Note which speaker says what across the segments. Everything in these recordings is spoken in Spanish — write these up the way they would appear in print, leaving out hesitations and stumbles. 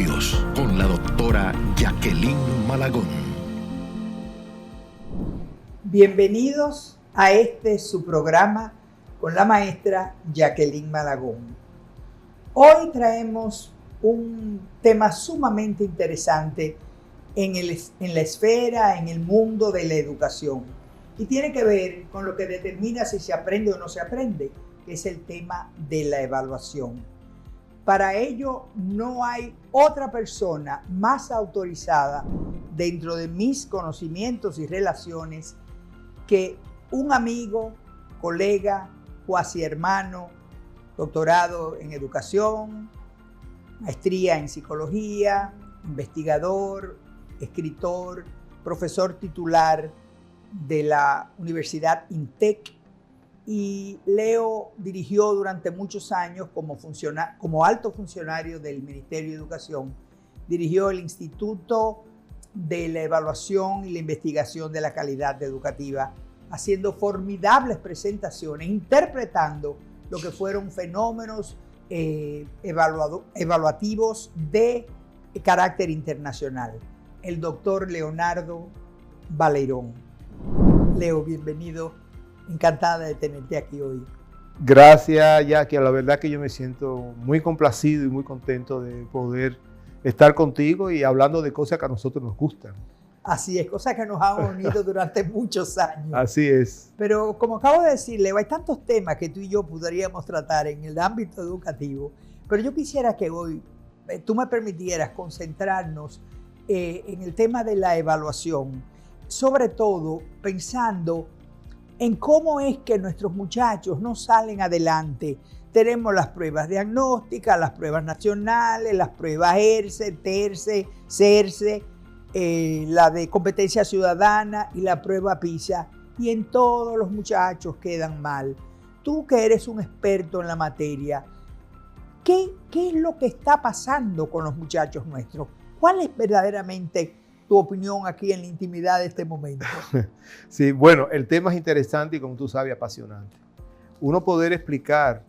Speaker 1: Negocios con la doctora Jacqueline Malagón.
Speaker 2: Bienvenidos a su programa con la maestra Jacqueline Malagón. Hoy traemos un tema sumamente interesante en la esfera, en el mundo de la educación, y tiene que ver con lo que determina si se aprende o no se aprende, que es el tema de la evaluación. Para ello no hay otra persona más autorizada dentro de mis conocimientos y relaciones que un amigo, colega, cuasi hermano, doctorado en educación, maestría en psicología, investigador, escritor, profesor titular de la Universidad INTEC, y Leo dirigió durante muchos años como alto funcionario del Ministerio de Educación, dirigió el Instituto de la Evaluación y la Investigación de la Calidad Educativa, haciendo formidables presentaciones, interpretando lo que fueron fenómenos evaluativos de carácter internacional. El doctor Leonardo Valerón. Leo, bienvenido. Encantada de tenerte aquí hoy.
Speaker 3: Gracias, Jackie. La verdad que yo me siento muy complacido y muy contento de poder estar contigo y hablando de cosas que a nosotros nos gustan.
Speaker 2: Así es, cosas que nos han unido durante muchos años.
Speaker 3: Así es.
Speaker 2: Pero como acabo de decirle, hay tantos temas que tú y yo podríamos tratar en el ámbito educativo, pero yo quisiera que hoy tú me permitieras concentrarnos en el tema de la evaluación, sobre todo pensando en cómo es que nuestros muchachos no salen adelante. Tenemos las pruebas diagnósticas, las pruebas nacionales, las pruebas ERCE, TERCE, CERCE, la de competencia ciudadana y la prueba PISA, y en todos los muchachos quedan mal. Tú que eres un experto en la materia, ¿qué es lo que está pasando con los muchachos nuestros? ¿Cuál es verdaderamente tu opinión aquí en la intimidad de este momento?
Speaker 3: Sí, bueno, el tema es interesante y, como tú sabes, apasionante. Uno poder explicar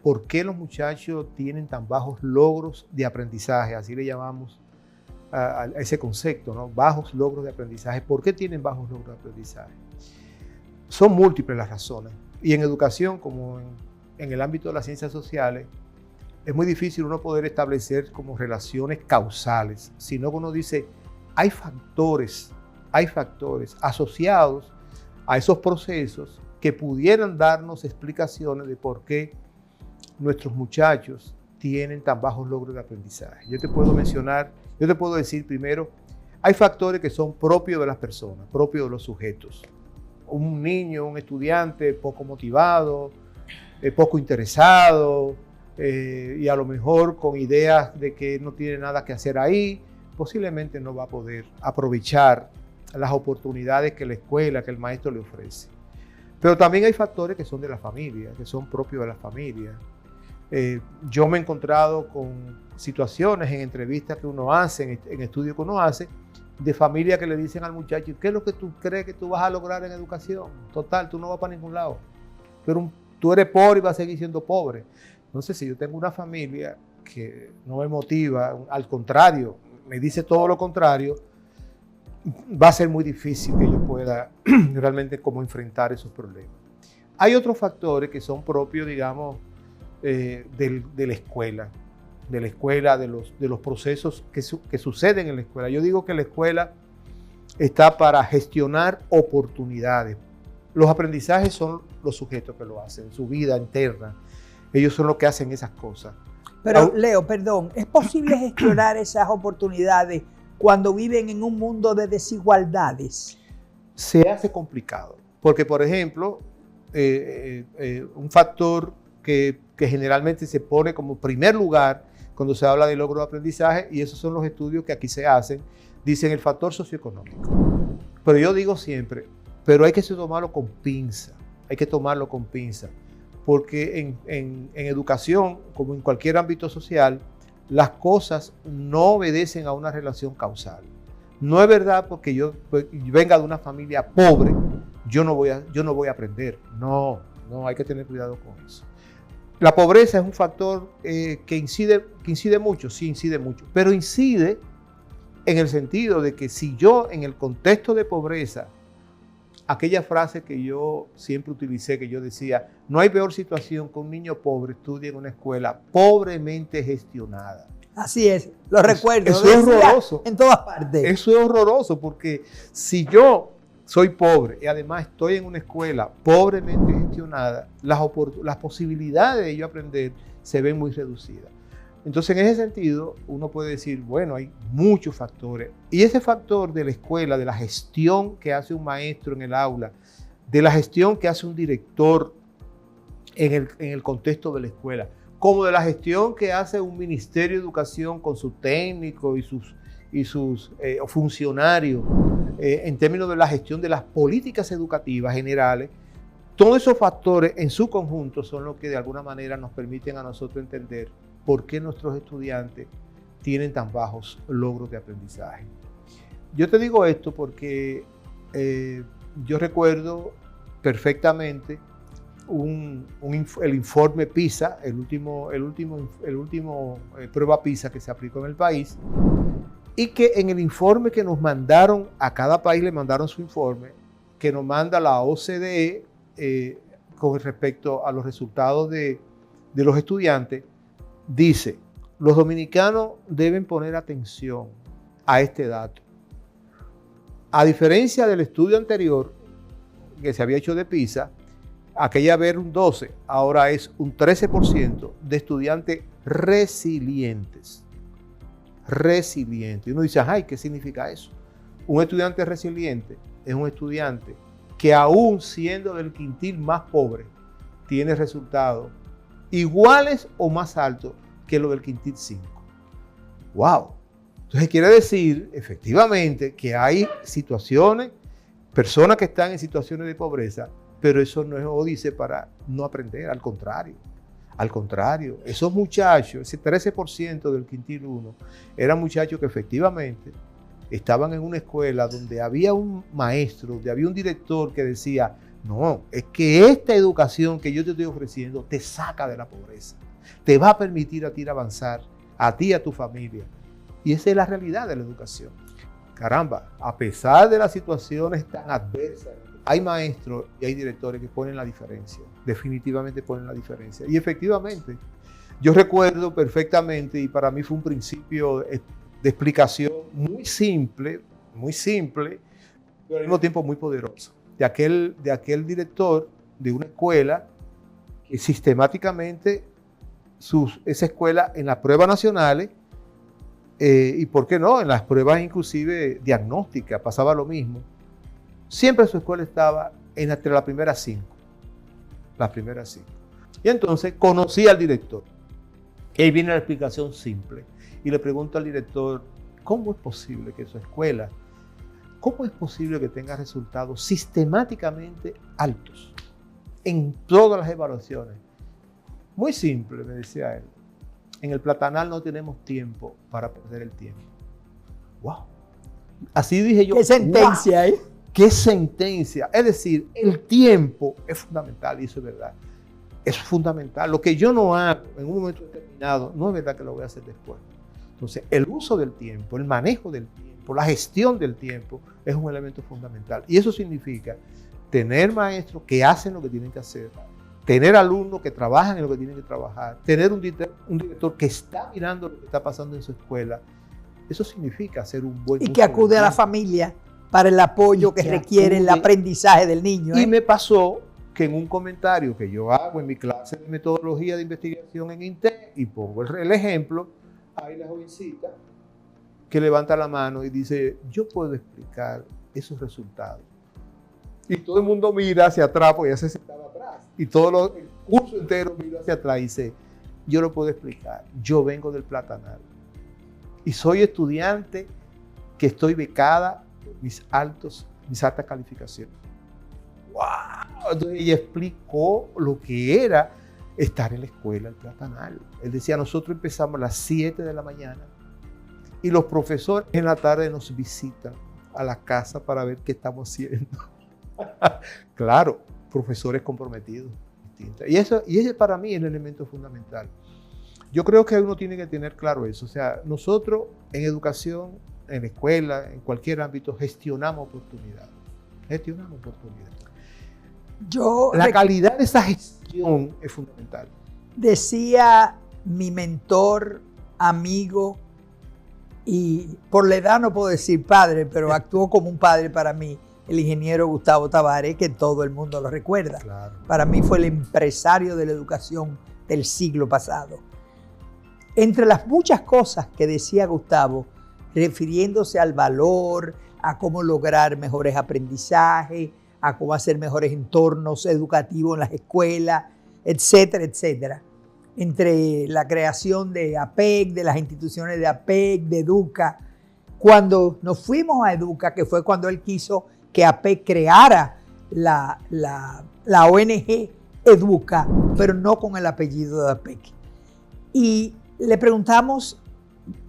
Speaker 3: por qué los muchachos tienen tan bajos logros de aprendizaje, así le llamamos a ese concepto, ¿no? Bajos logros de aprendizaje. ¿Por qué tienen bajos logros de aprendizaje? Son múltiples las razones. Y en educación, como en el ámbito de las ciencias sociales, es muy difícil uno poder establecer como relaciones causales, sino que uno dice, hay factores asociados a esos procesos que pudieran darnos explicaciones de por qué nuestros muchachos tienen tan bajos logros de aprendizaje. Yo te puedo decir primero, hay factores que son propios de las personas, propios de los sujetos. Un niño, un estudiante poco motivado, poco interesado, y a lo mejor con ideas de que no tiene nada que hacer ahí, posiblemente no va a poder aprovechar las oportunidades que la escuela, que el maestro le ofrece. Pero también hay factores que son de la familia, que son propios de la familia. Yo me he encontrado con situaciones en entrevistas que uno hace, en estudios que uno hace, de familias que le dicen al muchacho, ¿qué es lo que tú crees que tú vas a lograr en educación? Total, tú no vas para ningún lado. Pero tú eres pobre y vas a seguir siendo pobre. Entonces, si yo tengo una familia que no me motiva, al contrario, me dice todo lo contrario, va a ser muy difícil que yo pueda realmente como enfrentar esos problemas. Hay otros factores que son propios, digamos, de la escuela, de los procesos que suceden en la escuela. Yo digo que la escuela está para gestionar oportunidades. Los aprendizajes son los sujetos que lo hacen, su vida interna. Ellos son los que hacen esas cosas.
Speaker 2: Pero, Leo, perdón, ¿es posible gestionar esas oportunidades cuando viven en un mundo de desigualdades?
Speaker 3: Se hace complicado, porque, por ejemplo, un factor que generalmente se pone como primer lugar cuando se habla de logro de aprendizaje, y esos son los estudios que aquí se hacen, dicen el factor socioeconómico. Pero yo digo siempre, pero hay que tomarlo con pinza, porque en educación, como en cualquier ámbito social, las cosas no obedecen a una relación causal. No es verdad porque yo venga de una familia pobre, yo no voy a aprender. No, hay que tener cuidado con eso. La pobreza es un factor que incide mucho, sí incide mucho, pero incide en el sentido de que si yo en el contexto de pobreza, aquella frase que yo siempre utilicé, que yo decía, no hay peor situación que un niño pobre estudie en una escuela pobremente gestionada.
Speaker 2: Así es, lo recuerdo.
Speaker 3: Eso es horroroso.
Speaker 2: En todas partes.
Speaker 3: Eso es horroroso porque si yo soy pobre y además estoy en una escuela pobremente gestionada, las posibilidades de yo aprender se ven muy reducidas. Entonces, en ese sentido, uno puede decir, bueno, hay muchos factores. Y ese factor de la escuela, de la gestión que hace un maestro en el aula, de la gestión que hace un director en el contexto de la escuela, como de la gestión que hace un Ministerio de Educación con su técnico y sus funcionarios, en términos de la gestión de las políticas educativas generales, todos esos factores en su conjunto son los que de alguna manera nos permiten a nosotros entender por qué nuestros estudiantes tienen tan bajos logros de aprendizaje. Yo te digo esto porque yo recuerdo perfectamente el informe PISA, el último prueba PISA que se aplicó en el país, y que en el informe que nos mandaron, a cada país le mandaron su informe, que nos manda la OCDE con respecto a los resultados de los estudiantes, dice, los dominicanos deben poner atención a este dato. A diferencia del estudio anterior, que se había hecho de PISA, aquella vez era un 12, ahora es un 13% de estudiantes resilientes. Resilientes. Y uno dice, ay, ¿qué significa eso? Un estudiante resiliente es un estudiante que aún siendo del quintil más pobre, tiene resultados iguales o más altos que lo del quintil 5. ¡Wow! Entonces quiere decir, efectivamente, que hay situaciones, personas que están en situaciones de pobreza, pero eso no es ódice para no aprender, al contrario. Al contrario, esos muchachos, ese 13% del quintil 1, eran muchachos que efectivamente estaban en una escuela donde había un maestro, donde había un director que decía, no, es que esta educación que yo te estoy ofreciendo te saca de la pobreza, te va a permitir a ti avanzar, a ti y a tu familia. Y esa es la realidad de la educación. Caramba, a pesar de las situaciones tan adversas, hay maestros y hay directores que ponen la diferencia, definitivamente ponen la diferencia. Y efectivamente, yo recuerdo perfectamente, y para mí fue un principio de explicación muy simple, pero al mismo tiempo muy poderoso, de aquel director de una escuela que sistemáticamente esa escuela en las pruebas nacionales, y por qué no, en las pruebas inclusive diagnósticas, pasaba lo mismo. Siempre su escuela estaba entre las primeras 5. Las primeras 5. Y entonces conocí al director. Y ahí viene la explicación simple. Y le pregunto al director, ¿cómo es posible que su escuela, cómo es posible que tenga resultados sistemáticamente altos en todas las evaluaciones? Muy simple, me decía él. En el Platanal no tenemos tiempo para perder el tiempo. ¡Wow! Así dije yo.
Speaker 2: ¿Qué sentencia,
Speaker 3: wow, ¡qué sentencia! Es decir, el tiempo es fundamental, y eso es verdad. Es fundamental. Lo que yo no hago en un momento determinado, no es verdad que lo voy a hacer después. Entonces, el uso del tiempo, el manejo del tiempo, la gestión del tiempo es un elemento fundamental. Y eso significa tener maestros que hacen lo que tienen que hacer, tener alumnos que trabajan en lo que tienen que trabajar, tener un director que está mirando lo que está pasando en su escuela. Eso significa hacer un buen uso.
Speaker 2: Y que acude a la familia para el apoyo que requiere el aprendizaje del niño.
Speaker 3: Y me pasó que en un comentario que yo hago en mi clase de metodología de investigación en INTEC, y pongo el ejemplo, hay la jovencita que levanta la mano y dice, yo puedo explicar esos resultados. Y todo el mundo mira hacia atrás, porque ya se sentaba atrás. Y todo el curso entero mira hacia atrás y dice, yo lo puedo explicar, yo vengo del Platanal. Y soy estudiante que estoy becada por mis altas calificaciones. ¡Wow! Entonces ella explicó lo que era estar en la escuela, el Platanal. Él decía, nosotros empezamos a las 7 de la mañana y los profesores en la tarde nos visitan a la casa para ver qué estamos haciendo. Claro, profesores comprometidos. distinta. Y ese para mí es el elemento fundamental. Yo creo que uno tiene que tener claro eso. O sea, nosotros en educación, en la escuela, en cualquier ámbito, gestionamos oportunidades. La calidad de esa gestión es fundamental.
Speaker 2: Decía mi mentor, amigo, y por la edad no puedo decir padre, pero actuó como un padre para mí, el ingeniero Gustavo Tabaré, que todo el mundo lo recuerda.
Speaker 3: Claro.
Speaker 2: Para mí fue el empresario de la educación del siglo pasado. Entre las muchas cosas que decía Gustavo, refiriéndose al valor, a cómo lograr mejores aprendizajes, a cómo hacer mejores entornos educativos en las escuelas, etcétera, etcétera. Entre la creación de APEC, de las instituciones de APEC, de Educa. Cuando nos fuimos a Educa, que fue cuando él quiso que APEC creara la ONG Educa, pero no con el apellido de APEC. Y le preguntamos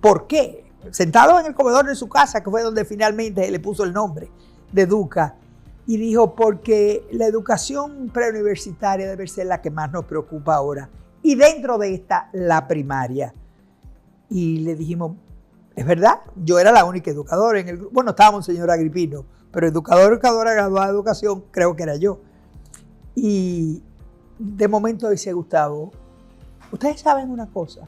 Speaker 2: por qué. Sentado en el comedor de su casa, que fue donde finalmente le puso el nombre de Educa, y dijo, porque la educación preuniversitaria debe ser la que más nos preocupa ahora. Y dentro de esta, la primaria. Y le dijimos, es verdad, yo era la única educadora en el grupo. Bueno, estábamos el señor Agripino, pero educadora graduada de educación, creo que era yo. Y de momento dice Gustavo, ustedes saben una cosa,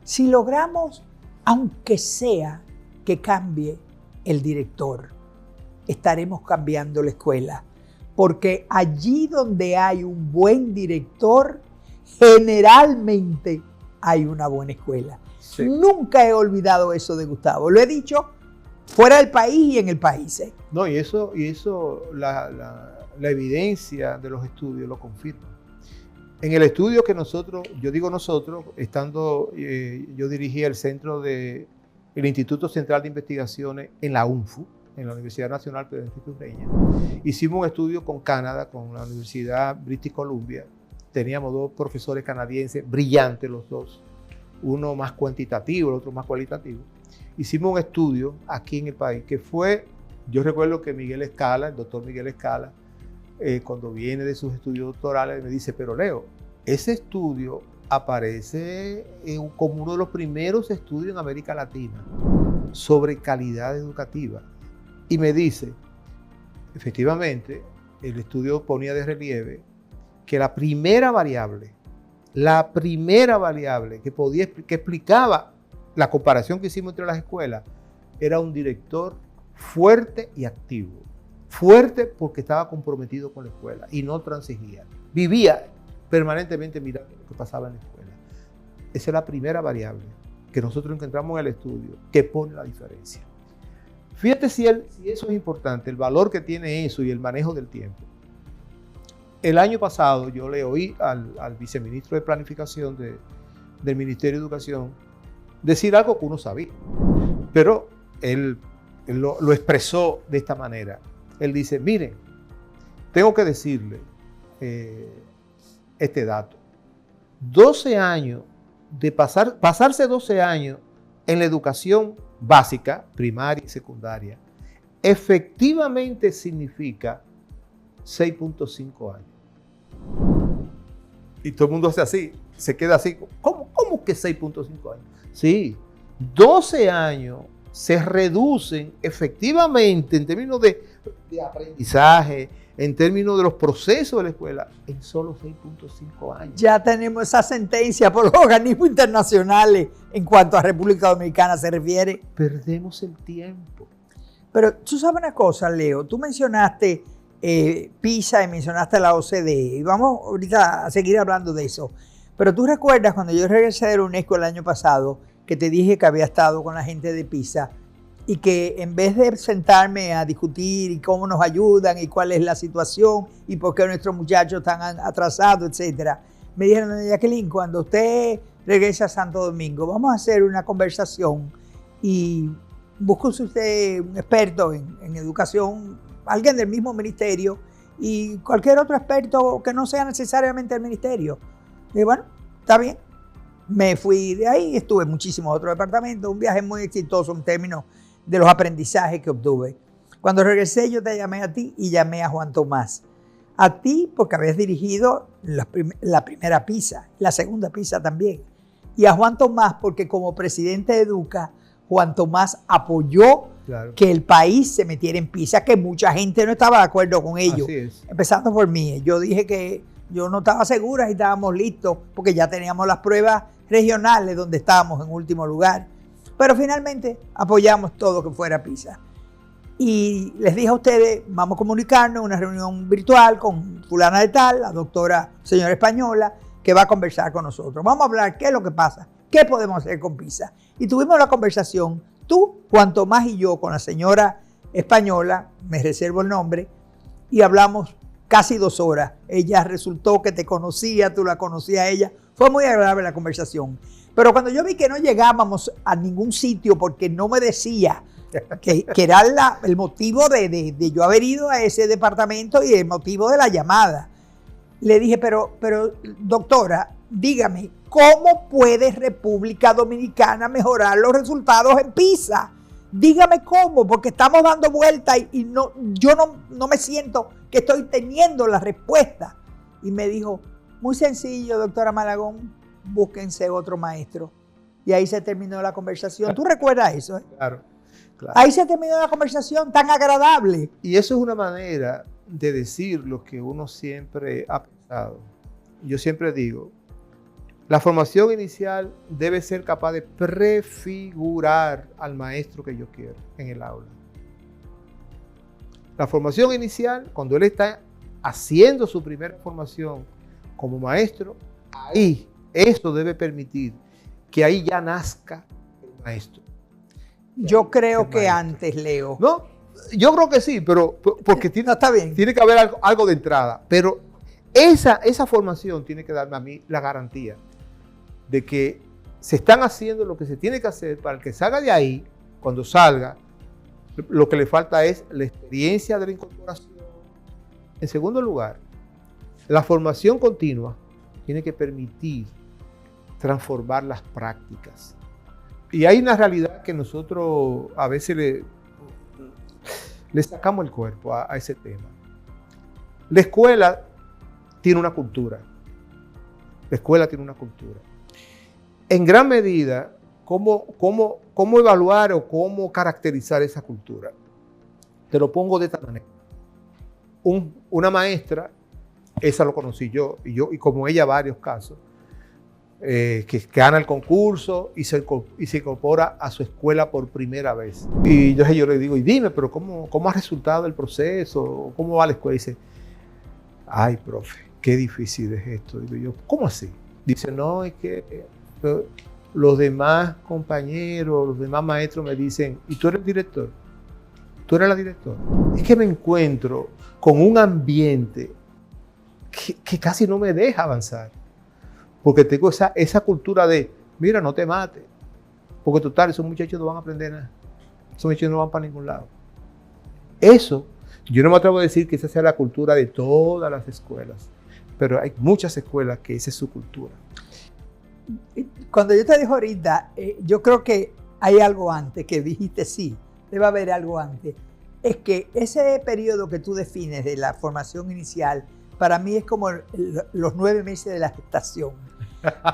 Speaker 2: si logramos, aunque sea que cambie el director, estaremos cambiando la escuela. Porque allí donde hay un buen director, generalmente hay una buena escuela. Sí. Nunca he olvidado eso de Gustavo. Lo he dicho fuera del país y en el país.
Speaker 3: No, y eso la evidencia de los estudios lo confirma. En el estudio que yo digo nosotros, yo dirigía el el Instituto Central de Investigaciones en la UNFU, en la Universidad Nacional Pedagógica Ureña. Hicimos un estudio con Canadá, con la Universidad British Columbia. Teníamos 2 profesores canadienses, brillantes los dos, uno más cuantitativo, el otro más cualitativo. Hicimos un estudio aquí en el país que fue, yo recuerdo que el doctor Miguel Escala, cuando viene de sus estudios doctorales, me dice, pero Leo, ese estudio aparece como uno de los primeros estudios en América Latina sobre calidad educativa. Y me dice, efectivamente, el estudio ponía de relieve que la primera variable que explicaba la comparación que hicimos entre las escuelas era un director fuerte y activo. Fuerte porque estaba comprometido con la escuela y no transigía. Vivía permanentemente mirando lo que pasaba en la escuela. Esa es la primera variable que nosotros encontramos en el estudio que pone la diferencia. Fíjate si eso es importante, el valor que tiene eso y el manejo del tiempo. El año pasado yo le oí al viceministro de Planificación del Ministerio de Educación decir algo que uno sabía, pero él lo expresó de esta manera. Él dice, miren, tengo que decirle este dato. 12 años, pasarse 12 años en la educación básica, primaria y secundaria, efectivamente significa 6.5 años. Y todo el mundo hace así, se queda así. ¿Cómo que 6.5 años? Sí, 12 años se reducen efectivamente en términos de aprendizaje, en términos de los procesos de la escuela, en solo 6.5 años.
Speaker 2: Ya tenemos esa sentencia por los organismos internacionales en cuanto a República Dominicana se refiere.
Speaker 3: Perdemos el tiempo.
Speaker 2: Pero tú sabes una cosa, Leo, tú mencionaste PISA y mencionaste la OCDE, y vamos ahorita a seguir hablando de eso. Pero tú recuerdas cuando yo regresé de la UNESCO el año pasado, que te dije que había estado con la gente de PISA y que en vez de sentarme a discutir y cómo nos ayudan y cuál es la situación y por qué nuestros muchachos están atrasados, etcétera, me dijeron, Jacqueline, cuando usted regrese a Santo Domingo, vamos a hacer una conversación y búsquese usted un experto en educación, alguien del mismo ministerio y cualquier otro experto que no sea necesariamente el ministerio. Y bueno, está bien. Me fui de ahí, estuve en muchísimos otros departamentos, un viaje muy exitoso en términos de los aprendizajes que obtuve. Cuando regresé yo te llamé a ti y llamé a Juan Tomás. A ti, porque habías dirigido la primera PISA, la segunda PISA también. Y a Juan Tomás, porque como presidente de Educa, Juan Tomás apoyó que el país se metiera en PISA, que mucha gente no estaba de acuerdo con ello.
Speaker 3: Así es.
Speaker 2: Empezando por mí. Yo dije que yo no estaba segura si estábamos listos, porque ya teníamos las pruebas regionales donde estábamos en último lugar. Pero finalmente apoyamos todo que fuera PISA. Y les dije a ustedes, vamos a comunicarnos, una reunión virtual con fulana de tal, la doctora señora española, que va a conversar con nosotros. Vamos a hablar qué es lo que pasa, qué podemos hacer con PISA. Y tuvimos la conversación, tú, Juan Tomás y yo, con la señora española, me reservo el nombre, y hablamos casi 2 horas. Ella resultó que te conocía, tú la conocías a ella. Fue muy agradable la conversación. Pero cuando yo vi que no llegábamos a ningún sitio porque no me decía que era el motivo de yo haber ido a ese departamento y el motivo de la llamada, le dije, pero doctora, dígame, ¿cómo puede República Dominicana mejorar los resultados en PISA? Dígame cómo, porque estamos dando vueltas y yo no me siento que estoy teniendo la respuesta. Y me dijo, muy sencillo, doctora Malagón, búsquense otro maestro. Y ahí se terminó la conversación. ¿Tú recuerdas eso?
Speaker 3: Claro.
Speaker 2: Ahí se terminó la conversación tan agradable.
Speaker 3: Y eso es una manera de decir lo que uno siempre ha pensado. Yo siempre digo, la formación inicial debe ser capaz de prefigurar al maestro que yo quiero en el aula. La formación inicial, cuando él está haciendo su primera formación como maestro, ahí eso debe permitir que ahí ya nazca el maestro.
Speaker 2: Yo creo que antes, Leo.
Speaker 3: No, yo creo que sí, pero porque
Speaker 2: está bien.
Speaker 3: Tiene que haber algo de entrada. Pero esa formación tiene que darme a mí la garantía de que se están haciendo lo que se tiene que hacer para que salga de ahí, cuando salga, lo que le falta es la experiencia de la incorporación. En segundo lugar, la formación continua tiene que permitir transformar las prácticas. Y hay una realidad que nosotros a veces le sacamos el cuerpo a ese tema. La escuela tiene una cultura. La escuela tiene una cultura. En gran medida, ¿cómo evaluar o cómo caracterizar esa cultura? Te lo pongo de esta manera. Una maestra, esa lo conocí yo y como ella varios casos, que gana el concurso y se incorpora a su escuela por primera vez. Y yo le digo, y dime, pero ¿cómo ha resultado el proceso? ¿Cómo va la escuela? Y dice, ay, profe, qué difícil es esto. Digo yo, ¿cómo así? Dice, no, es que los demás compañeros, los demás maestros me dicen, ¿y tú eres el director? ¿Tú eres la directora? Es que me encuentro con un ambiente que casi no me deja avanzar. Porque tengo esa cultura de, mira, no te mates. Porque total, esos muchachos no van a aprender nada. Esos muchachos no van para ningún lado. Eso, yo no me atrevo a decir que esa sea la cultura de todas las escuelas. Pero hay muchas escuelas que esa es su cultura.
Speaker 2: Cuando yo te digo ahorita, yo creo que hay algo antes, que dijiste sí, debe haber algo antes. Es que ese periodo que tú defines de la formación inicial, para mí es como los 9 meses de la gestación.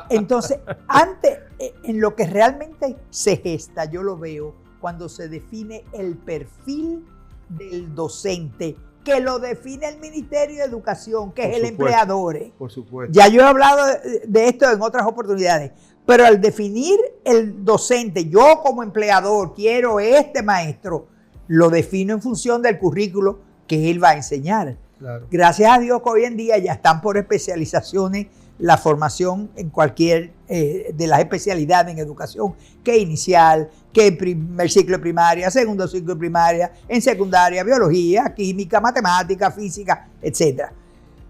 Speaker 2: Entonces, antes, en lo que realmente se gesta, yo lo veo cuando se define el perfil del docente, que lo define el Ministerio de Educación, que es el empleador.
Speaker 3: Por supuesto.
Speaker 2: Ya yo he hablado de esto en otras oportunidades, pero al definir el docente, yo como empleador quiero este maestro, lo defino en función del currículo que él va a enseñar.
Speaker 3: Claro. Gracias
Speaker 2: a Dios que hoy en día ya están por especializaciones la formación en cualquier de las especialidades en educación, que inicial, que primer ciclo de primaria, segundo ciclo de primaria, en secundaria, biología, química, matemática, física, etc.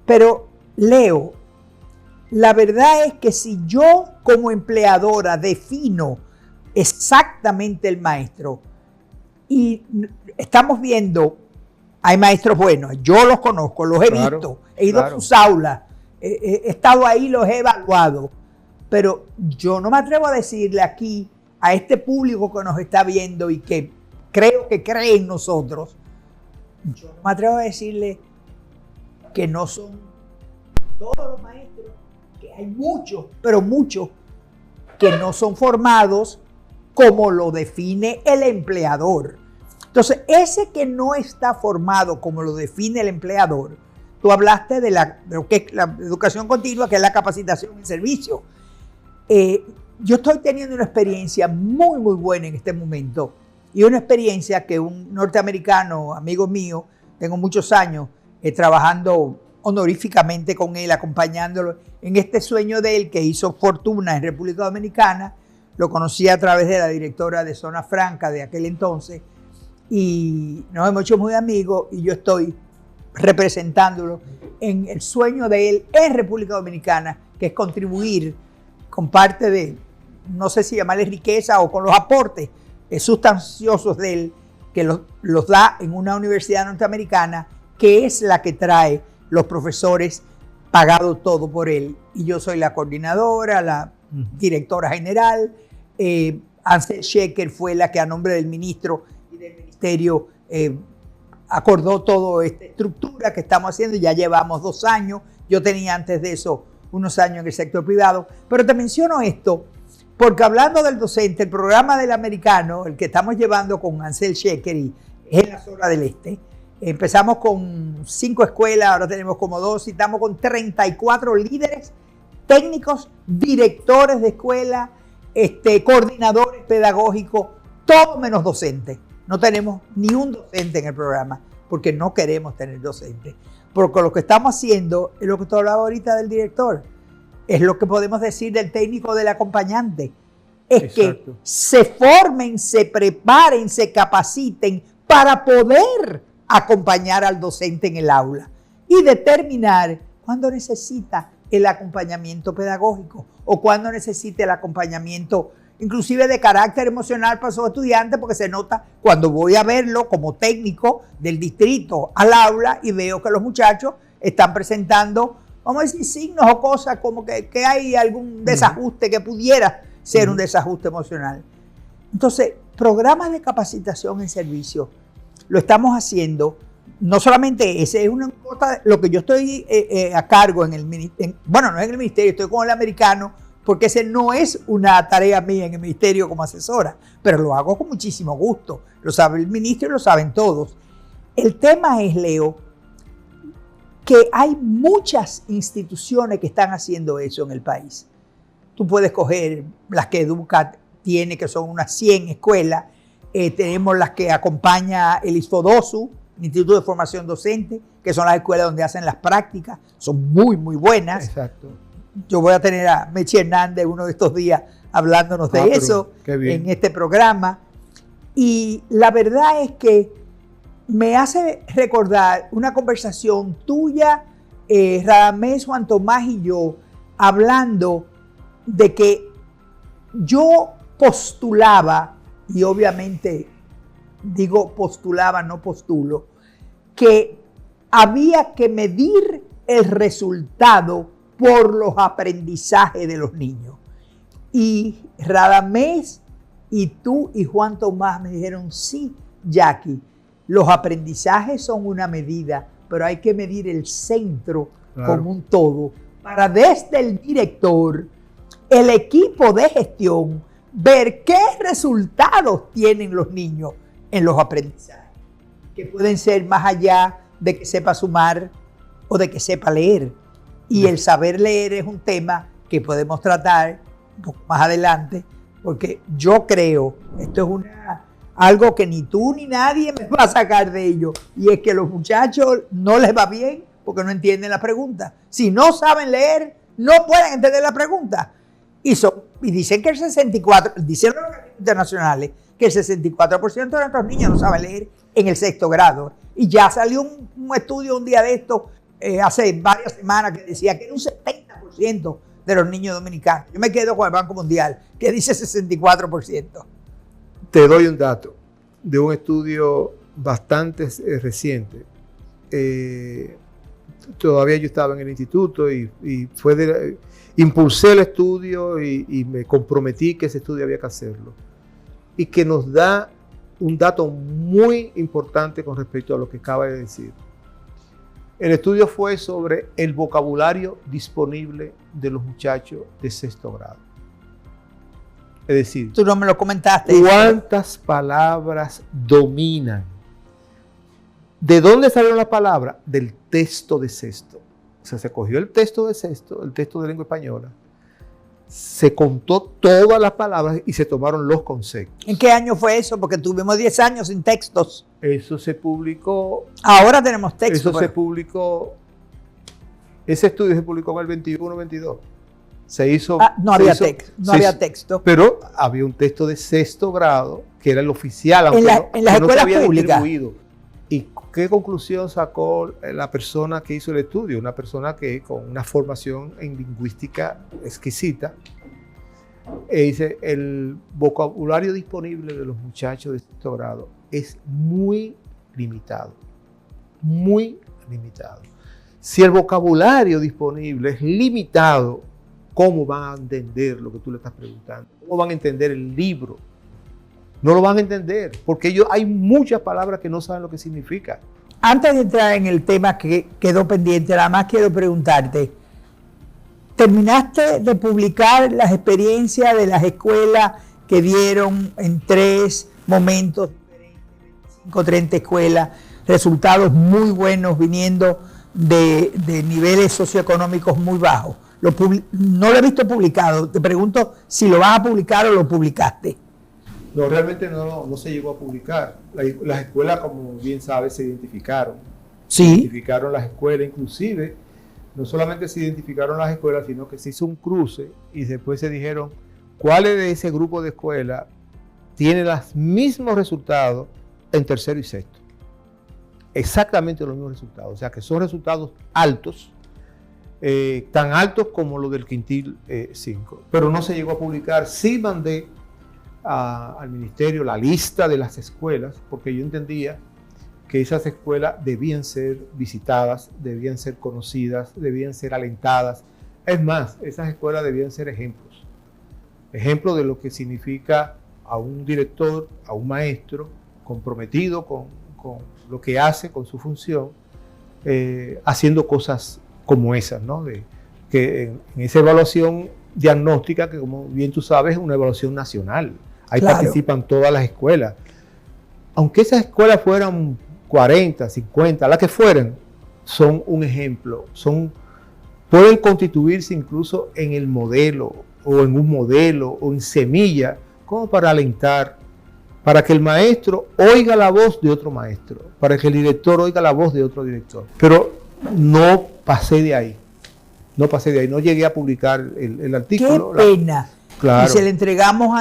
Speaker 2: Pero, Leo, la verdad es que si yo como empleadora defino exactamente el maestro y estamos viendo, hay maestros buenos, yo los conozco, los he visto, he ido a sus aulas, he estado ahí, los he evaluado, pero yo no me atrevo a decirle aquí a este público que nos está viendo y que creo que cree en nosotros, yo no me atrevo a decirle, que no son todos los maestros, que hay muchos, pero muchos, que no son formados como lo define el empleador. Entonces, ese que no está formado como lo define el empleador, tú hablaste de lo que es la educación continua, que es la capacitación en servicio. Yo estoy teniendo una experiencia muy, muy buena en este momento, y una experiencia que un norteamericano, amigo mío, tengo muchos años trabajando honoríficamente con él, acompañándolo en este sueño de él que hizo fortuna en República Dominicana. Lo conocí a través de la directora de Zona Franca de aquel entonces y nos hemos hecho muy amigos y yo estoy representándolo en el sueño de él en República Dominicana, que es contribuir con parte de, no sé si llamarle riqueza o con los aportes sustanciosos de él, que los da en una universidad norteamericana, que es la que trae los profesores pagado todo por él. Y yo soy la coordinadora, la directora general. Ansel Sheker fue la que a nombre del ministro y del ministerio acordó toda esta estructura que estamos haciendo. Ya llevamos 2 años. Yo tenía antes de eso unos años en el sector privado. Pero te menciono esto porque hablando del docente, el programa del americano, el que estamos llevando con Ansel Sheker y es en la zona del este, empezamos con 5 escuelas, ahora tenemos como 2 y estamos con 34 líderes técnicos, directores de escuela, coordinadores pedagógicos, todo menos docentes. No tenemos ni un docente en el programa porque no queremos tener docentes. Porque lo que estamos haciendo es lo que tú hablabas ahorita del director, es lo que podemos decir del técnico, del acompañante. Es exacto, que se formen, se preparen, se capaciten para poder acompañar al docente en el aula y determinar cuándo necesita el acompañamiento pedagógico o cuándo necesita el acompañamiento inclusive de carácter emocional para sus estudiantes, porque se nota cuando voy a verlo como técnico del distrito al aula y veo que los muchachos están presentando, vamos a decir, signos o cosas como que hay algún desajuste que pudiera ser un desajuste emocional. Entonces, programas de capacitación en servicio lo estamos haciendo, no solamente ese, es una cosa, lo que yo estoy a cargo en el ministerio, bueno, no es en el ministerio, estoy con el americano, porque ese no es una tarea mía en el ministerio como asesora, pero lo hago con muchísimo gusto, lo sabe el ministro y lo saben todos. El tema es, Leo, que hay muchas instituciones que están haciendo eso en el país. Tú puedes coger las que Educa tiene, que son unas 100 escuelas, tenemos las que acompaña el ISFODOSU, el Instituto de Formación Docente, que son las escuelas donde hacen las prácticas, son muy, muy buenas.
Speaker 3: Exacto.
Speaker 2: Yo voy a tener a Mechi Hernández uno de estos días hablándonos de eso en este programa. Y la verdad es que me hace recordar una conversación tuya, Radamés, Juan Tomás y yo, hablando de que yo postulaba, y obviamente digo postulaba, no postulo, que había que medir el resultado por los aprendizajes de los niños. Y Radamés y tú y Juan Tomás me dijeron, sí, Jackie, los aprendizajes son una medida, pero hay que medir el centro como un todo, para desde el director, el equipo de gestión, ver qué resultados tienen los niños en los aprendizajes, que pueden ser más allá de que sepa sumar o de que sepa leer. Y el saber leer es un tema que podemos tratar un poco más adelante, porque yo creo, esto es algo que ni tú ni nadie me va a sacar de ello, y es que los muchachos no les va bien porque no entienden la pregunta. Si no saben leer, no pueden entender la pregunta. Y dicen que el 64%, dicen los organismos internacionales, que el 64% de nuestros niños no saben leer en el 6º grado. Y ya salió un estudio un día de esto, hace varias semanas, que decía que era un 70% de los niños dominicanos. Yo me quedo con el Banco Mundial, que dice 64%.
Speaker 3: Te doy un dato de un estudio bastante reciente. Todavía yo estaba en el instituto y impulsé el estudio y me comprometí que ese estudio había que hacerlo. Y que nos da un dato muy importante con respecto a lo que acaba de decir. El estudio fue sobre el vocabulario disponible de los muchachos de sexto grado. Es decir,
Speaker 2: Tú no me lo comentaste.
Speaker 3: ¿cuántas palabras dominan? ¿De dónde salieron las palabras? Del texto de sexto. O sea, se cogió el texto de sexto, el texto de lengua española, se contó todas las palabras y se tomaron los conceptos.
Speaker 2: ¿En qué año fue eso? Porque tuvimos 10 años sin textos.
Speaker 3: Eso se publicó.
Speaker 2: Ahora tenemos textos.
Speaker 3: Eso se publicó. Ese estudio se publicó en el 21-22. Se hizo.
Speaker 2: No había texto.
Speaker 3: Pero había un texto de sexto grado que era el oficial, aunque
Speaker 2: en las escuelas públicas.
Speaker 3: ¿Y qué conclusión sacó la persona que hizo el estudio? Una persona que con una formación en lingüística exquisita. Dice, el vocabulario disponible de los muchachos de sexto grado es muy limitado. Muy limitado. Si el vocabulario disponible es limitado, ¿cómo van a entender lo que tú le estás preguntando? ¿Cómo van a entender el libro? No lo van a entender, porque hay muchas palabras que no saben lo que significa.
Speaker 2: Antes de entrar en el tema que quedó pendiente, nada más quiero preguntarte, ¿terminaste de publicar las experiencias de las escuelas que dieron en 3 momentos diferentes, 25, 30 escuelas, resultados muy buenos viniendo de niveles socioeconómicos muy bajos? No lo he visto publicado, te pregunto si lo vas a publicar o lo publicaste.
Speaker 3: No, realmente no se llegó a publicar. Las escuelas, como bien sabes, se identificaron.
Speaker 2: Sí.
Speaker 3: Se identificaron las escuelas, inclusive, no solamente se identificaron las escuelas, sino que se hizo un cruce y después se dijeron cuáles de ese grupo de escuelas tienen los mismos resultados en tercero y sexto. Exactamente los mismos resultados. O sea, que son resultados altos, tan altos como los del quintil 5. Pero no se llegó a publicar. Sí mandé al ministerio la lista de las escuelas, porque yo entendía que esas escuelas debían ser visitadas, debían ser conocidas, debían ser alentadas. Es más, esas escuelas debían ser ejemplos de lo que significa a un director, a un maestro comprometido con lo que hace, con su función, haciendo cosas como esas, ¿no? Que en esa evaluación diagnóstica, que como bien tú sabes, es una evaluación nacional. Ahí
Speaker 2: claro,
Speaker 3: participan todas las escuelas. Aunque esas escuelas fueran 40, 50, las que fueran, son un ejemplo. Pueden constituirse incluso en el modelo, o en un modelo, o en semilla, como para alentar, para que el maestro oiga la voz de otro maestro, para que el director oiga la voz de otro director. Pero no pasé de ahí. No llegué a publicar el artículo.
Speaker 2: ¡Qué pena!
Speaker 3: Claro.
Speaker 2: Y se le entregamos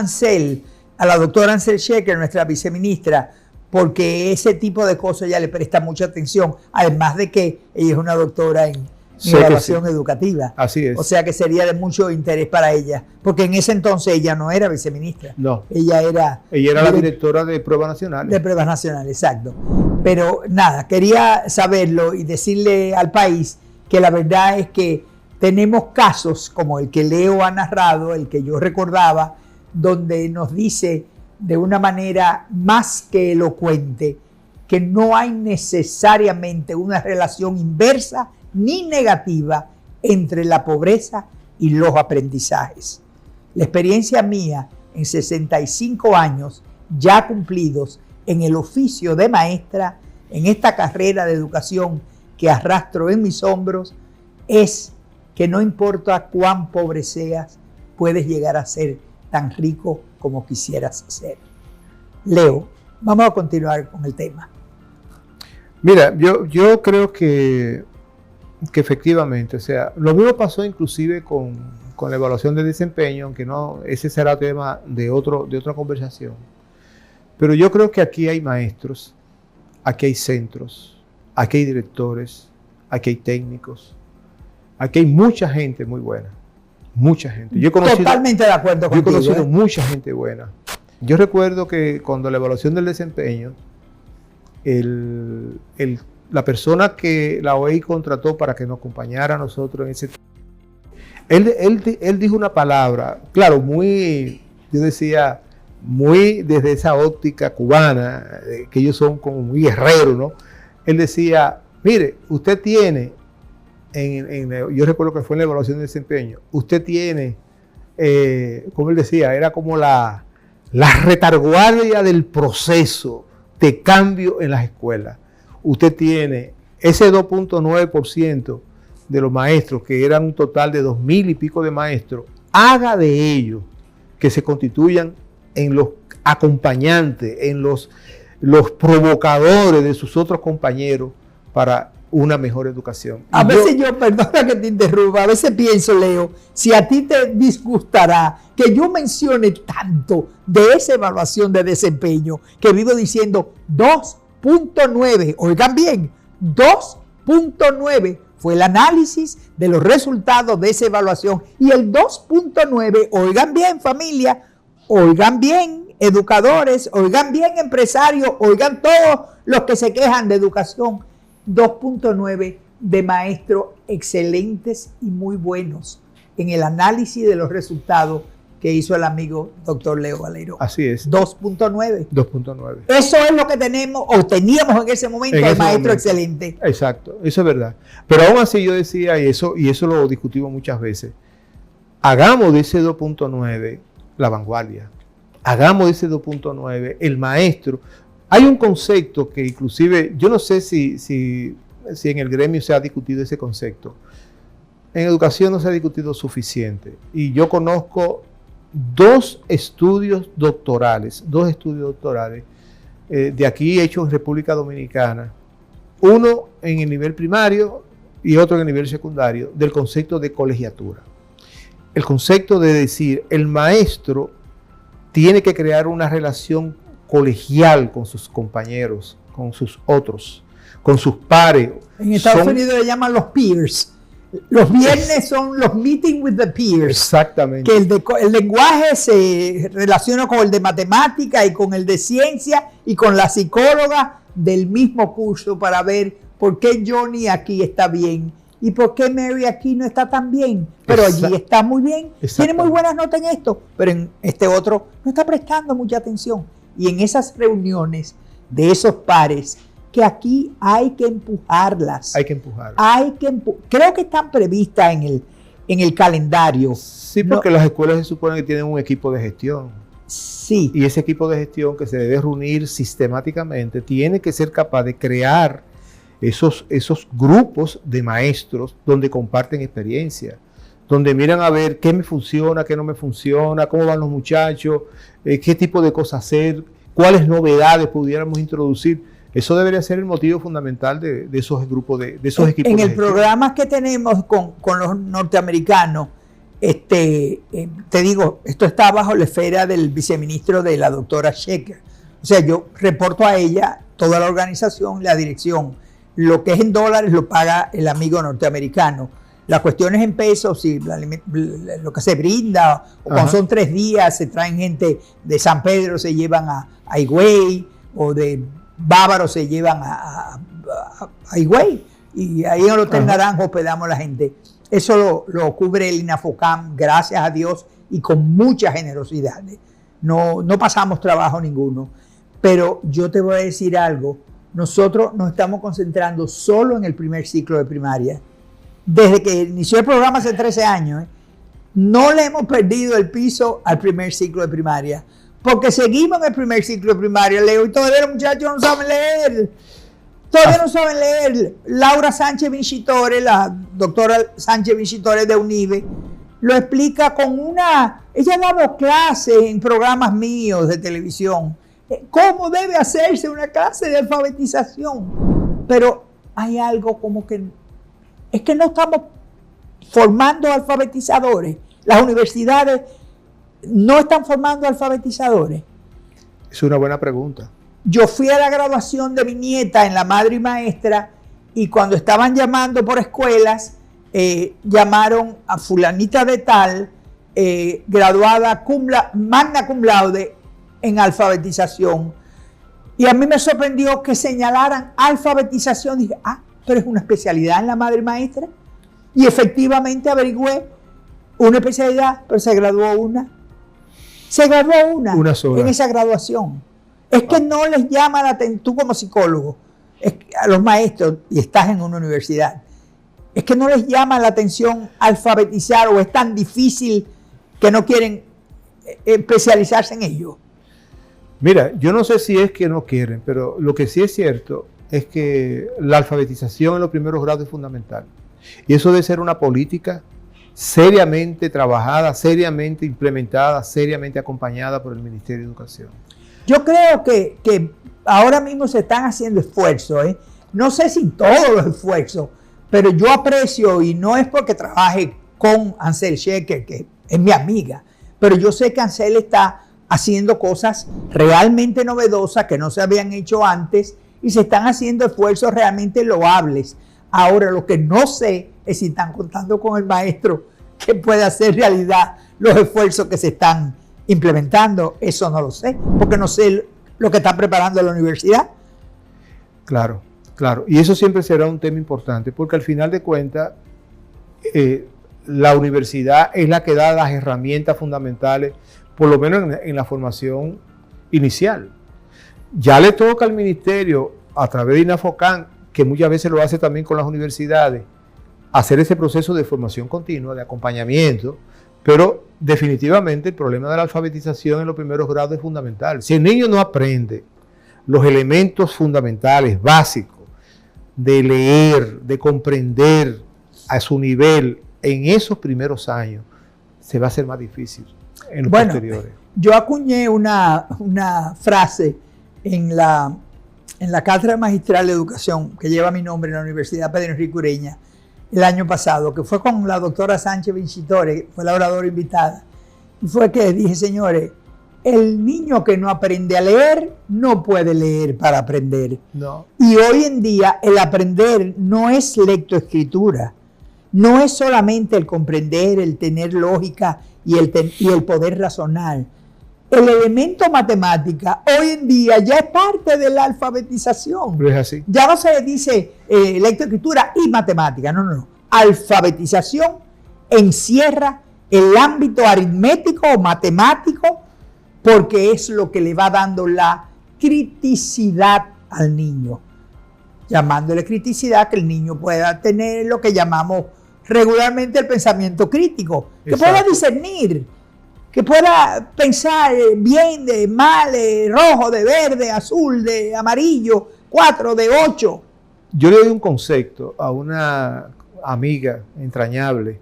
Speaker 2: a la doctora Ansel Shecker, nuestra viceministra, porque ese tipo de cosas ella le presta mucha atención, además de que ella es una doctora en evaluación educativa.
Speaker 3: Así es.
Speaker 2: O sea que sería de mucho interés para ella, porque en ese entonces ella no era viceministra.
Speaker 3: No.
Speaker 2: Ella era
Speaker 3: la directora de Pruebas Nacionales.
Speaker 2: De Pruebas Nacionales, exacto. Pero nada, quería saberlo y decirle al país que la verdad es que tenemos casos como el que Leo ha narrado, el que yo recordaba, donde nos dice de una manera más que elocuente que no hay necesariamente una relación inversa ni negativa entre la pobreza y los aprendizajes. La experiencia mía en 65 años ya cumplidos en el oficio de maestra, en esta carrera de educación que arrastro en mis hombros, es que no importa cuán pobre seas, puedes llegar a ser tan rico como quisieras ser. Leo, vamos a continuar con el tema.
Speaker 3: Mira, yo creo que efectivamente, o sea, lo mismo pasó inclusive con la evaluación de desempeño, aunque no, ese será tema de otra conversación. Pero yo creo que aquí hay maestros, aquí hay centros, aquí hay directores, aquí hay técnicos, aquí hay mucha gente muy buena, mucha gente.
Speaker 2: Totalmente de acuerdo contigo.
Speaker 3: Yo he conocido mucha gente buena. Yo recuerdo que cuando la evaluación del desempeño, la persona que la OEI contrató para que nos acompañara a nosotros en ese tiempo, él dijo una palabra, claro, yo decía, muy desde esa óptica cubana, que ellos son como muy guerreros, ¿no? Él decía, Mire, usted tiene, yo recuerdo que fue en la evaluación de desempeño, usted tiene, como él decía, era como la retaguardia del proceso de cambio en las escuelas. Usted tiene ese 2.9% de los maestros, que eran un total de 2,000 y pico de maestros, haga de ellos que se constituyan en los acompañantes, en los provocadores de sus otros compañeros para una mejor educación.
Speaker 2: A veces yo, perdona que te interrumpa, a veces pienso, Leo, si a ti te disgustará que yo mencione tanto de esa evaluación de desempeño, que vivo diciendo 2.9, oigan bien, 2.9 fue el análisis de los resultados de esa evaluación, y el 2.9, oigan bien familia, oigan bien educadores, oigan bien empresarios, oigan todos los que se quejan de educación, 2.9 de maestros excelentes y muy buenos en el análisis de los resultados que hizo el amigo doctor Leo Valero.
Speaker 3: Así es.
Speaker 2: 2.9.
Speaker 3: 2.9.
Speaker 2: Eso es lo que tenemos o teníamos en ese momento, el maestro excelente.
Speaker 3: Exacto, eso es verdad. Pero aún así yo decía, y eso lo discutimos muchas veces, hagamos de ese 2.9 la vanguardia. Hagamos de ese 2.9 el maestro. Hay un concepto que inclusive, yo no sé si en el gremio se ha discutido ese concepto. En educación no se ha discutido suficiente. Y yo conozco dos estudios doctorales de aquí hechos en República Dominicana, uno en el nivel primario y otro en el nivel secundario, del concepto de colegiatura. El concepto de decir, el maestro tiene que crear una relación colegial con sus compañeros, con sus otros, con sus pares.
Speaker 2: En Estados Unidos le llaman los peers. Los viernes son los meeting with the peers.
Speaker 3: Exactamente.
Speaker 2: Que el lenguaje se relaciona con el de matemática y con el de ciencia y con la psicóloga del mismo curso para ver por qué Johnny aquí está bien y por qué Mary aquí no está tan bien. Pero allí está muy bien. Tiene muy buenas notas en esto, pero en este otro no está prestando mucha atención. Y en esas reuniones de esos pares, que aquí hay que empujarlas.
Speaker 3: Hay que empujarlas.
Speaker 2: Creo que están previstas en el calendario.
Speaker 3: Sí, porque las escuelas se supone que tienen un equipo de gestión.
Speaker 2: Sí.
Speaker 3: Y ese equipo de gestión que se debe reunir sistemáticamente tiene que ser capaz de crear esos grupos de maestros donde comparten experiencia, donde miran a ver qué me funciona, qué no me funciona, cómo van los muchachos, qué tipo de cosas hacer, cuáles novedades pudiéramos introducir. Eso debería ser el motivo fundamental de esos grupos, de esos equipos.
Speaker 2: En el programa que tenemos con los norteamericanos, te digo, esto está bajo la esfera del viceministro de la doctora Shecker. O sea, yo reporto a ella toda la organización, la dirección. Lo que es en dólares lo paga el amigo norteamericano. Las cuestiones en pesos, si lo que se brinda, o cuando son 3 días, se traen gente de San Pedro, se llevan a Higüey, o de Bávaro se llevan a Higüey, y ahí en el Hotel Naranjo hospedamos a la gente. Eso lo cubre el INAFOCAM, gracias a Dios, y con mucha generosidad. No pasamos trabajo ninguno. Pero yo te voy a decir algo, nosotros nos estamos concentrando solo en el primer ciclo de primaria. Desde que inició el programa hace 13 años, no le hemos perdido el piso al primer ciclo de primaria. Porque seguimos en el primer ciclo de primaria, Leo, y todavía los muchachos no saben leer. Todavía no saben leer. Laura Sánchez Vincitore, la doctora Sánchez Vincitore de UNIBE, lo explica con ella ha dado clases en programas míos de televisión. ¿Cómo debe hacerse una clase de alfabetización? Pero hay algo como que es que no estamos formando alfabetizadores. Las universidades no están formando alfabetizadores.
Speaker 3: Es una buena pregunta.
Speaker 2: Yo fui a la graduación de mi nieta en La Madre y Maestra, y cuando estaban llamando por escuelas, llamaron a fulanita de tal, graduada magna cum laude en alfabetización. Y a mí me sorprendió que señalaran alfabetización. Dije, pero es una especialidad en La Madre y Maestra. Y efectivamente averigüé una especialidad, pero se graduó una. Se graduó una sola en esa graduación. Es que no les llama la atención, tú como psicólogo, a los maestros, y estás en una universidad, es que no les llama la atención alfabetizar o es tan difícil que no quieren especializarse en ello?
Speaker 3: Mira, yo no sé si es que no quieren, pero lo que sí es cierto es que la alfabetización en los primeros grados es fundamental. Y eso debe ser una política seriamente trabajada, seriamente implementada, seriamente acompañada por el Ministerio de Educación.
Speaker 2: Yo creo que ahora mismo se están haciendo esfuerzos, ¿eh? No sé si todos los esfuerzos, pero yo aprecio, y no es porque trabaje con Ansel Shecker, que es mi amiga, pero yo sé que Ansel está haciendo cosas realmente novedosas que no se habían hecho antes y se están haciendo esfuerzos realmente loables. Ahora, lo que no sé es si están contando con el maestro que pueda hacer realidad los esfuerzos que se están implementando. Eso no lo sé, porque no sé lo que está preparando la universidad.
Speaker 3: Claro, claro. Y eso siempre será un tema importante, porque al final de cuentas, la universidad es la que da las herramientas fundamentales, por lo menos en la formación inicial. Ya le toca al ministerio, a través de INAFOCAN, que muchas veces lo hace también con las universidades, hacer ese proceso de formación continua, de acompañamiento, pero definitivamente el problema de la alfabetización en los primeros grados es fundamental. Si el niño no aprende los elementos fundamentales, básicos, de leer, de comprender a su nivel en esos primeros años, se va a hacer más difícil en los posteriores.
Speaker 2: Yo acuñé una frase en la Cátedra Magistral de Educación que lleva mi nombre en la Universidad Pedro Enrique Ureña el año pasado, que fue con la doctora Sánchez Vincitore, fue la oradora invitada, y fue que dije, señores, el niño que no aprende a leer no puede leer para aprender.
Speaker 3: No.
Speaker 2: Y hoy en día el aprender no es lectoescritura, no es solamente el comprender, el tener lógica y el poder razonar. El elemento matemática hoy en día ya es parte de la alfabetización.
Speaker 3: Pero es así.
Speaker 2: Ya no se dice lectoescritura y matemática, no. Alfabetización encierra el ámbito aritmético o matemático porque es lo que le va dando la criticidad al niño. Llamándole criticidad que el niño pueda tener lo que llamamos regularmente el pensamiento crítico, que
Speaker 3: Exacto.
Speaker 2: pueda discernir, que pueda pensar bien de mal, de rojo, de verde, azul, de amarillo, 4, de 8.
Speaker 3: Yo le doy un concepto a una amiga entrañable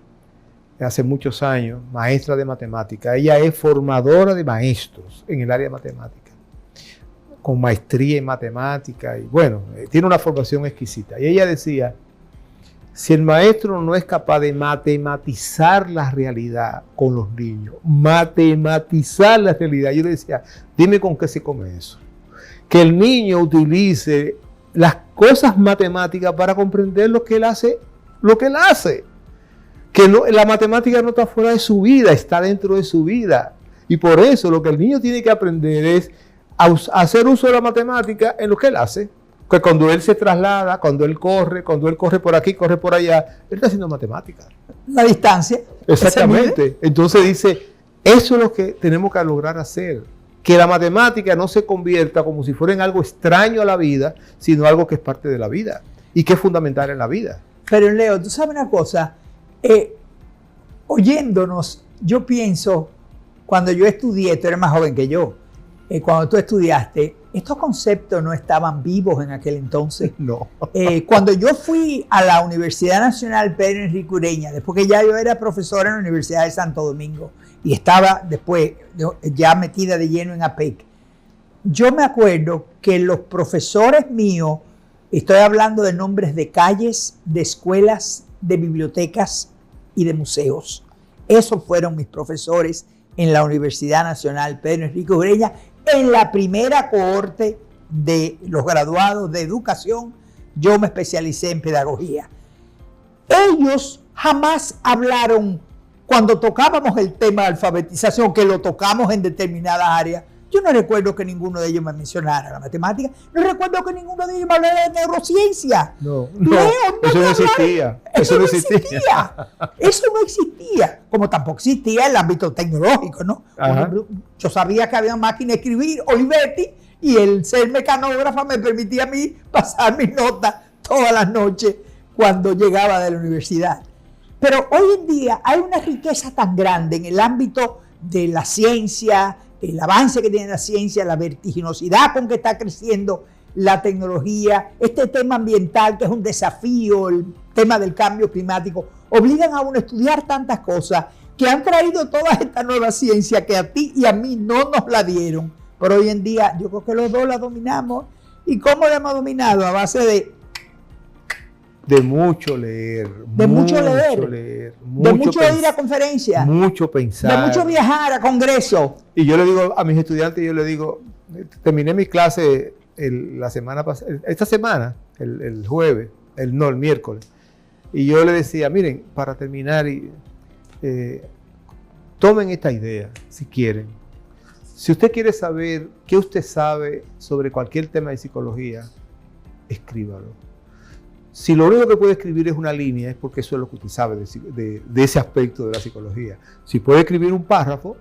Speaker 3: de hace muchos años, maestra de matemática. Ella es formadora de maestros en el área de matemática, con maestría en matemática y bueno, tiene una formación exquisita. Y ella decía, si el maestro no es capaz de matematizar la realidad con los niños, matematizar la realidad, yo le decía, dime con qué se come eso. Que el niño utilice las cosas matemáticas para comprender lo que él hace, Que no, la matemática no está fuera de su vida, está dentro de su vida. Y por eso lo que el niño tiene que aprender es a hacer uso de la matemática en lo que él hace. Que cuando él se traslada, cuando él corre por aquí, corre por allá, él está haciendo matemáticas.
Speaker 2: La distancia.
Speaker 3: Exactamente. Entonces dice, eso es lo que tenemos que lograr hacer. Que la matemática no se convierta como si fuera en algo extraño a la vida, sino algo que es parte de la vida y que es fundamental en la vida.
Speaker 2: Pero Leo, tú sabes una cosa, oyéndonos, yo pienso, cuando yo estudié, tú eres más joven que yo, cuando tú estudiaste, estos conceptos no estaban vivos en aquel entonces.
Speaker 3: No.
Speaker 2: Cuando yo fui a la Universidad Nacional Pedro Enrique Ureña, después que ya yo era profesora en la Universidad de Santo Domingo y estaba después ya metida de lleno en APEC, yo me acuerdo que los profesores míos, estoy hablando de nombres de calles, de escuelas, de bibliotecas y de museos. Esos fueron mis profesores en la Universidad Nacional Pedro Enrique Ureña, en la primera cohorte de los graduados de educación. Yo me especialicé en pedagogía. Ellos jamás hablaron, cuando tocábamos el tema de alfabetización, que lo tocamos en determinadas áreas, yo no recuerdo que ninguno de ellos me mencionara la matemática, no recuerdo que ninguno de ellos me hablara de neurociencia.
Speaker 3: No,
Speaker 2: Leo,
Speaker 3: eso no existía.
Speaker 2: Eso no existía. Como tampoco existía el ámbito tecnológico, ¿no?
Speaker 3: Ajá.
Speaker 2: Yo sabía que había máquina de escribir, Olivetti, Y el ser mecanógrafa me permitía a mí pasar mis notas todas las noches cuando llegaba de la universidad. Pero hoy en día hay una riqueza tan grande en el ámbito de la ciencia, el avance que tiene la ciencia, la vertiginosidad con que está creciendo la tecnología, este tema ambiental que es un desafío, el tema del cambio climático, obligan a uno a estudiar tantas cosas que han traído toda esta nueva ciencia que a ti y a mí no nos la dieron. Pero hoy en día yo creo que los dos la dominamos. ¿Y cómo la hemos dominado? A base
Speaker 3: de mucho leer.
Speaker 2: De mucho leer. De mucho ir a conferencias.
Speaker 3: Mucho pensar.
Speaker 2: De mucho viajar a congresos.
Speaker 3: Y yo le digo a mis estudiantes, terminé mi clase la semana pasada, esta semana, el jueves, el miércoles. Y yo le decía, miren, para terminar, tomen esta idea, si quieren. Si usted quiere saber qué usted sabe sobre cualquier tema de psicología, escríbalo. Si lo único que puede escribir es una línea, es porque eso es lo que usted sabe de ese aspecto de la psicología. Si puede escribir un párrafo,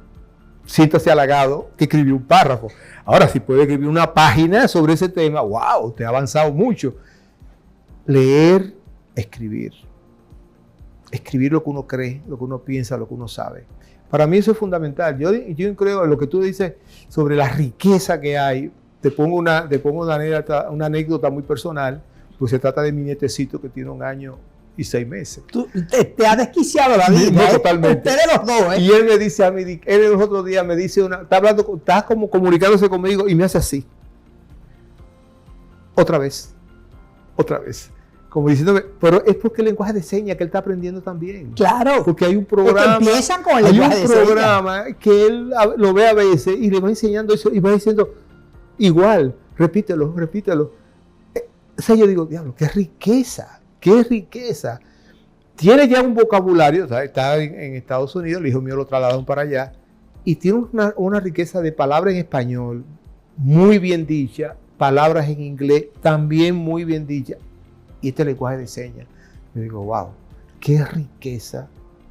Speaker 3: siéntase halagado que escribió un párrafo. Ahora, si puede escribir una página sobre ese tema, wow, usted ha avanzado mucho. Leer, escribir. Escribir lo que uno cree, lo que uno piensa, lo que uno sabe. Para mí eso es fundamental. Yo creo en lo que tú dices sobre la riqueza que hay. Te pongo una anécdota muy personal. Pues se trata de mi nietecito que tiene 1 año y 6 meses.
Speaker 2: Tú te has desquiciado la vida.
Speaker 3: No, totalmente.
Speaker 2: Ustedes los dos, ¿eh?
Speaker 3: Y él me dice a mí, él los otros días me dice, está como comunicándose conmigo y me hace así. Otra vez. Como diciéndome, pero es porque el lenguaje de señas que él está aprendiendo también.
Speaker 2: Claro.
Speaker 3: Porque hay un programa.
Speaker 2: Porque empiezan con el lenguaje de señas.
Speaker 3: Hay un programa que él lo ve a veces y le va enseñando eso y va diciendo, igual, repítelo. O sea, yo digo, diablo, qué riqueza. Tiene ya un vocabulario, o sea, está en Estados Unidos, el hijo mío lo trasladaron para allá, y tiene una riqueza de palabras en español muy bien dicha, palabras en inglés también muy bien dichas, y este lenguaje de señas. Yo digo, wow, qué riqueza.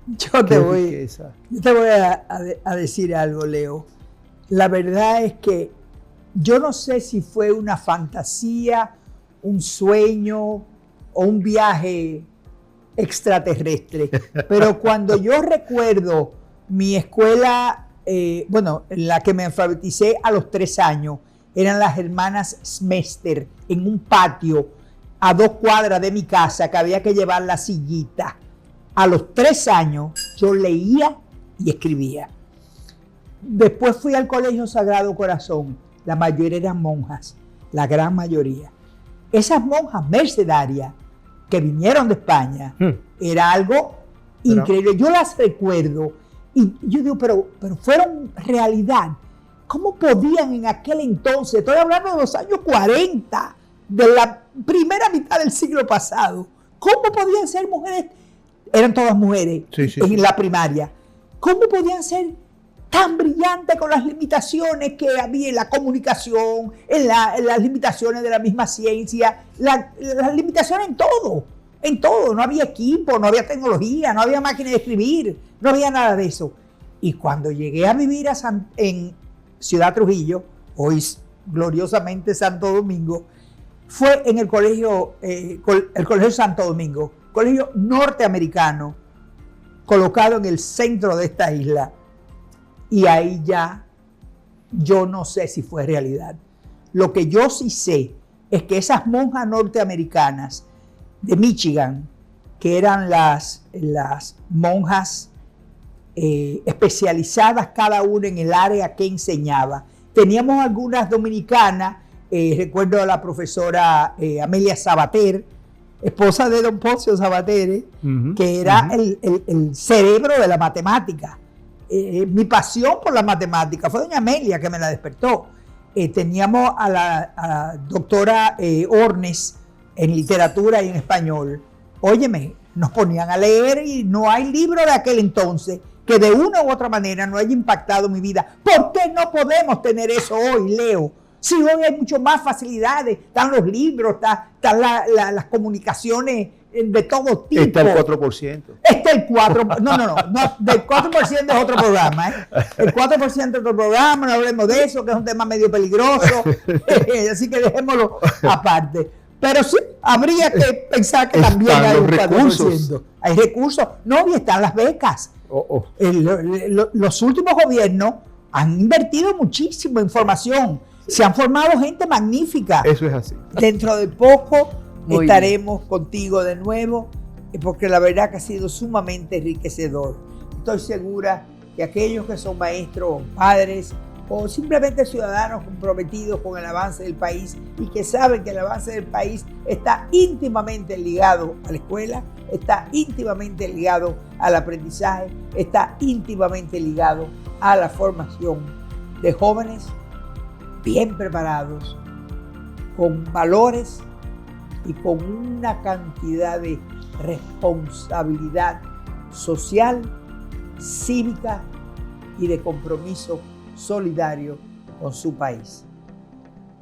Speaker 2: Yo te voy a decir algo, Leo. La verdad es que yo no sé si fue una fantasía, un sueño o un viaje extraterrestre, pero cuando yo recuerdo mi escuela, en la que me alfabeticé a los 3 años, eran las hermanas Smester, en un patio a 2 cuadras de mi casa, que había que llevar la sillita. A los 3 años yo leía y escribía. Después fui al Colegio Sagrado Corazón. La mayoría eran monjas, la gran mayoría. Esas monjas mercedarias que vinieron de España, era algo increíble. Yo las recuerdo y yo digo, pero fueron realidad. ¿Cómo podían en aquel entonces, estoy hablando de los años 40, de la primera mitad del siglo pasado, cómo podían ser mujeres? Eran todas mujeres en la primaria. ¿Cómo podían ser tan brillantes con las limitaciones que había en la comunicación, en las limitaciones de la misma ciencia, las limitaciones en todo? No había equipo, no había tecnología, no había máquina de escribir, no había nada de eso. Y cuando llegué a vivir en Ciudad Trujillo, hoy gloriosamente Santo Domingo, fue en el colegio Santo Domingo, colegio norteamericano, colocado en el centro de esta isla. Y ahí ya yo no sé si fue realidad. Lo que yo sí sé es que esas monjas norteamericanas de Michigan, que eran las monjas especializadas cada una en el área que enseñaba. Teníamos algunas dominicanas, recuerdo a la profesora Amelia Sabater, esposa de don Poncio Sabater, que era el cerebro de la matemática. Mi pasión por la matemática fue doña Amelia que me la despertó. Teníamos a la doctora Ornes en literatura y en español. Óyeme, nos ponían a leer y no hay libro de aquel entonces que de una u otra manera no haya impactado mi vida. ¿Por qué no podemos tener eso hoy, Leo? O Sí, hoy hay mucho más facilidades. Están los libros, están las comunicaciones de todo tipo.
Speaker 3: Está el 4%.
Speaker 2: Está el 4%. No, del 4% es otro programa. El 4% es otro programa, no hablemos de eso, que es un tema medio peligroso. Así que dejémoslo aparte. Pero sí, habría que pensar que también
Speaker 3: Están
Speaker 2: hay un
Speaker 3: los
Speaker 2: 4%.
Speaker 3: recursos.
Speaker 2: Hay recursos. No, y están las becas. Los últimos gobiernos han invertido muchísimo en formación. Se han formado gente magnífica.
Speaker 3: Eso es así.
Speaker 2: Dentro de poco
Speaker 4: Muy
Speaker 2: estaremos contigo de nuevo, porque la verdad que ha sido sumamente enriquecedor. Estoy segura que aquellos que son maestros, padres o simplemente ciudadanos comprometidos con el avance del país y que saben que el avance del país está íntimamente ligado a la escuela, está íntimamente ligado al aprendizaje, está íntimamente ligado a la formación de jóvenes bien preparados, con valores y con una cantidad de responsabilidad social, cívica y de compromiso solidario con su país.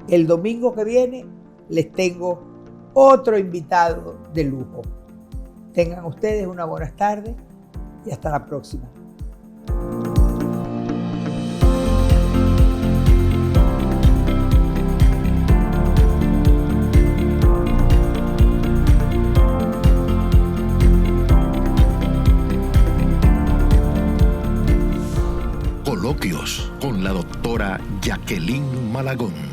Speaker 2: El domingo que viene les tengo otro invitado de lujo. Tengan ustedes una buena tarde y hasta la próxima.
Speaker 1: Coloquios con la doctora Jacqueline Malagón.